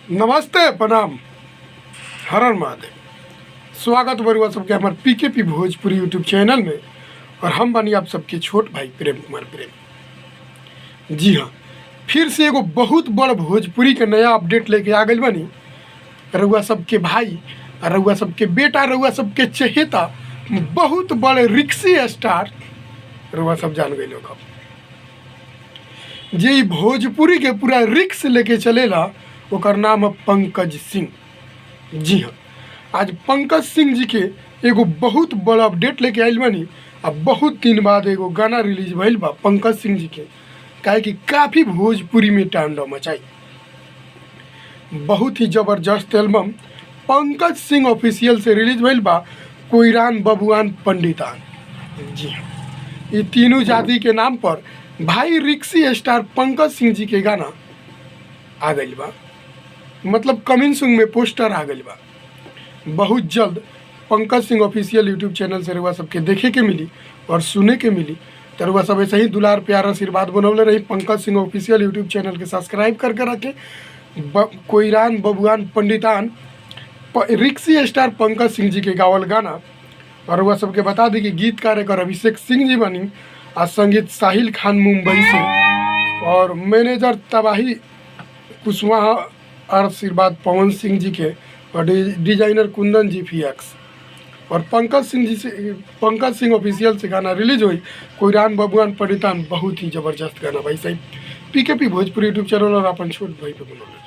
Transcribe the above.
नमस्ते प्रणाम हर हर महादेव। स्वागत बरुआ सबके हमारे पीकेपी भोजपुरी यूट्यूब चैनल में। और हम बनी आप सबके छोट भाई प्रेम कुमार प्रेम। जी हाँ, फिर से एगो बहुत बड़ भोजपुरी के नया अपडेट लेके आ गई बनी। रउआ सबके भाई, रउआ सबके बेटा, रउआ सबके चहेता बहुत बड़े रिक्सी स्टार रउआ सब जान गए लोग। जे भोजपुरी के पूरा रिक्स लेके चलेला ओकर नाम है पंकज सिंह। जी हाँ, आज पंकज सिंह जी के एगो बहुत बड़ा अपडेट लेके आइल बानी। अब बहुत दिन बाद एगो गाना रिलीज भइल बा पंकज सिंह जी के, काहे कि काफ़ी भोजपुरी में तांडव मचाई। बहुत ही ज़बरदस्त एल्बम पंकज सिंह ऑफिशियल से रिलीज भइल बा, कोइरान, बबुआन, पंडितान। जी हाँ, ये तीनों जाति के नाम पर भाई रिक्सी स्टार पंकज सिंह जी के गाना आ गई बा। मतलब कमिंग सून में पोस्टर आ गई बा। बहुत जल्द Pankaj Singh official YouTube channel से रउआ सबके देखे के मिली और सुने के मिली। तो रउआ सब ऐसे ही दुलार प्यार आशीर्वाद बनौले रही। Pankaj Singh official YouTube channel के सब्सक्राइब करके रखे। कोइरान, बबुआन, पंडितान रिक्सी स्टार पंकज सिंह जी के गावल गाना। और रउआ सबके बता दी कि गीतकार एक अभिषेक सिंह जी बनी और संगीत साहिल खान मुंबई से, और मैनेजर तबाही कुशवाहा आशीर्वाद पवन सिंह जी के, और डिजाइनर कुंदन जी फीएक्स। और पंकज सिंह ऑफिशियल से गाना रिलीज हुई कोइरान, बबुआन, पंडितान। बहुत ही ज़बरदस्त गाना भाई साहब। पीकेपी भोजपुरी यूट्यूब चैनल और अपन छोट भाई पे बनौले।